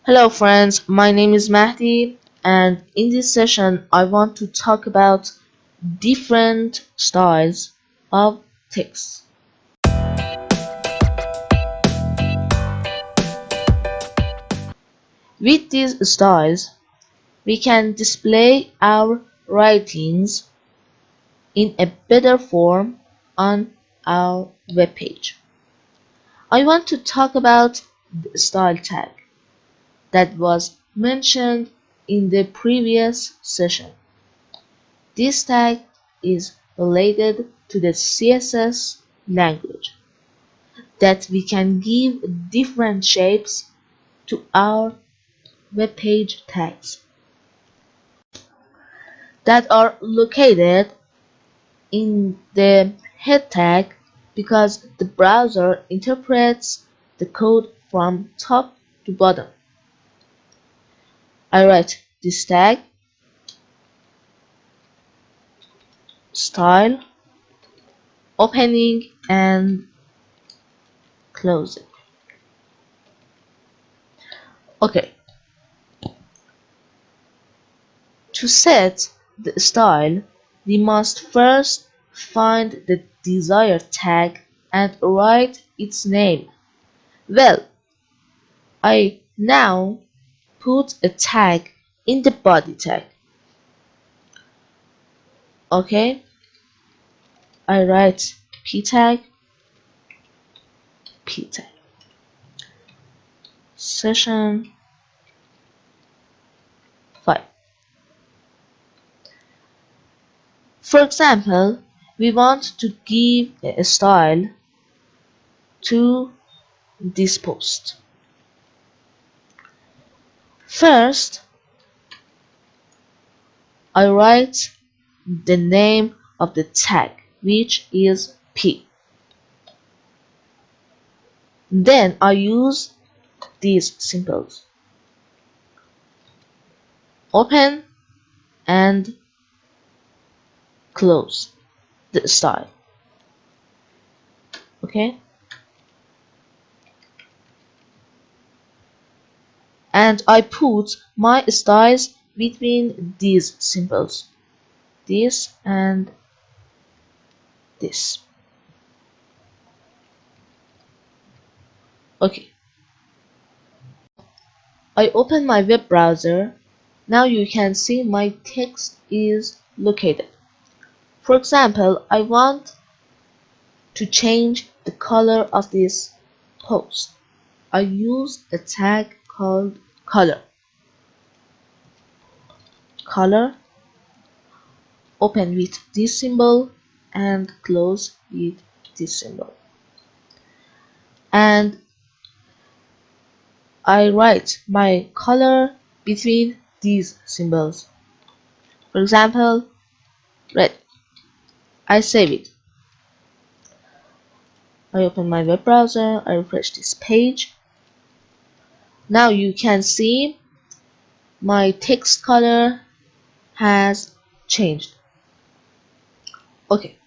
Hello friends, my name is Mahdi, and in this session I want to talk about different styles of text. With these styles, we can display our writings in a better form on our web page. I want to talk about the style tag that was mentioned in the previous session. This tag is related to the CSS language that we can give different shapes to our web page tags that are located in the head tag because the browser interprets the code from top to bottom. I write this tag style opening and closing. Okay. To set the style, we must first find the desired tag and write its name. Well, I now put a tag in the body tag. Okay, I write p tag, session 5. For example, we want to give a style to this post. First, I write the name of the tag, which is P. Then I use these symbols. Open and close the style. Okay? And I put my styles between these symbols. This and this. Okay. I open my web browser. Now you can see my text is located. For example, I want to change the color of this post. I use a tag called color. Color, open with this symbol and close with this symbol. And I write my color between these symbols. For example, red. I save it. I open my web browser, I refresh this page. Now you can see my text color has changed. Okay.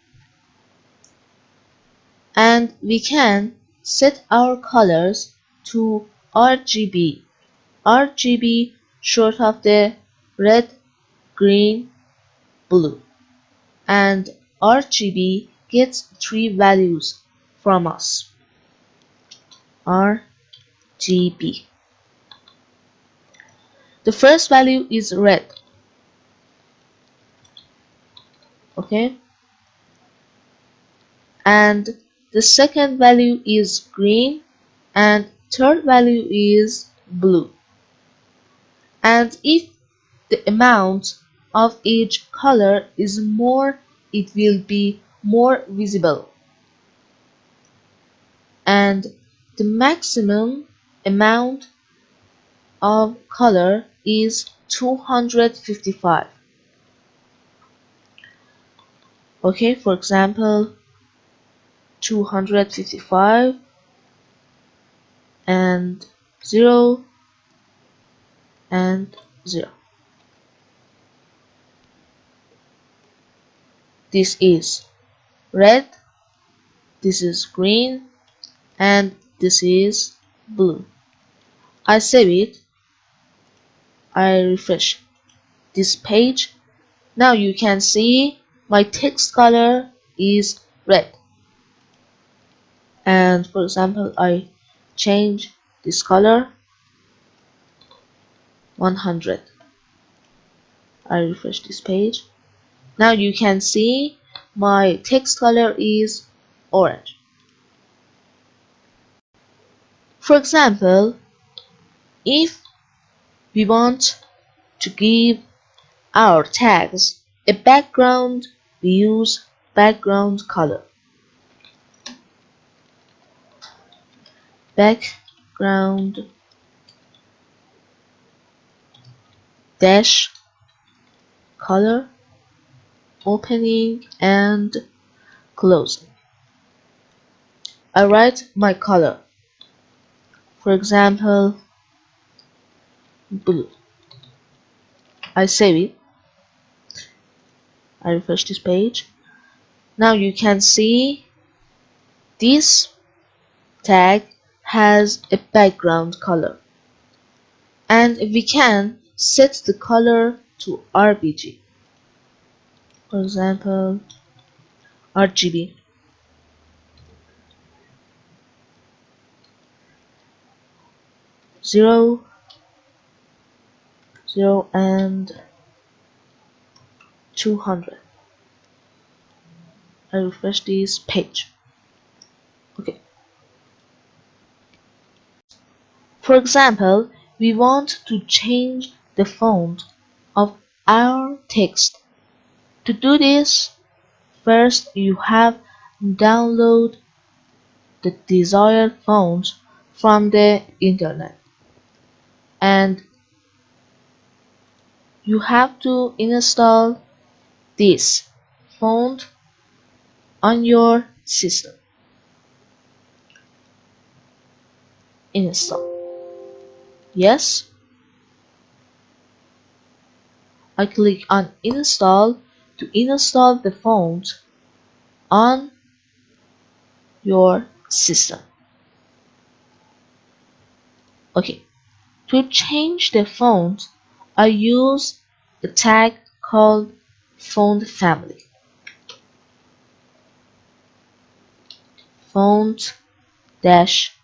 And we can set our colors to RGB. RGB short of the red, green, blue. And RGB gets 3 values from us. RGB. The first value is red. Okay. And the second value is green, and third value is blue. And if the amount of each color is more, it will be more visible. And the maximum amount of color is 255. Okay, for example, 255 and 0 and 0. This is red, this is green, and this is blue. I save it I refresh this page. Now you can see my text color is red. And for example, I change this color 100. I refresh this page. Now you can see my text color is orange. For example, if we want to give our tags a background, we use background color. Background dash color, opening and closing. I write my color. For example, blue. I save it. I refresh this page. Now you can see this tag has a background color, and we can set the color to RGB. For example, RGB. 0, 0 and 200. I refresh this page. Okay. For example, we want to change the font of our text. To do this, first you have download the desired font from the internet, and you have to install this font on your system. Install. Yes. I click on install to install the font on your system. Okay. To change the font, I use a tag called font family. Font dash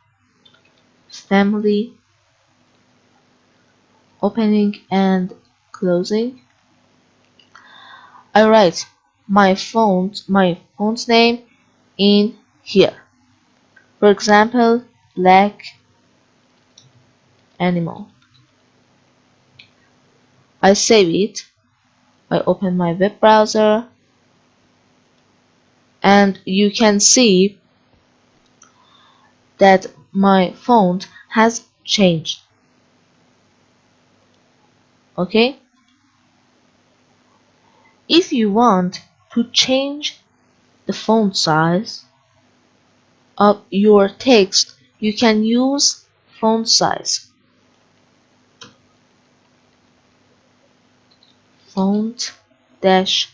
family, opening and closing. I write my font name in here. For example, black animal. I save it. I open my web browser, and you can see that my font has changed. Okay? If you want to change the font size of your text, you can use font size. Font dash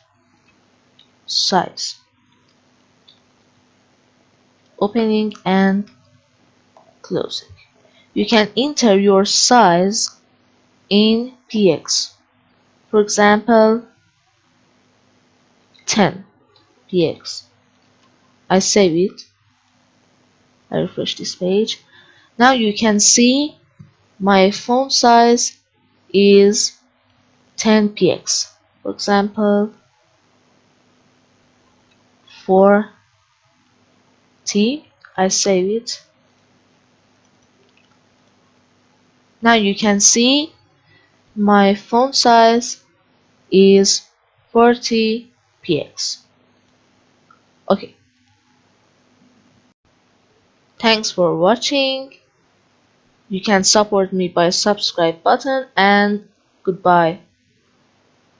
size, opening and closing. You can enter your size in px. For example, 10 px. I save it. I refresh this page. Now you can see my font size is 10 px. For example, 4t. I save it. Now you can see my font size is 40 px. Okay. Thanks for watching. You can support me by subscribe button, and goodbye.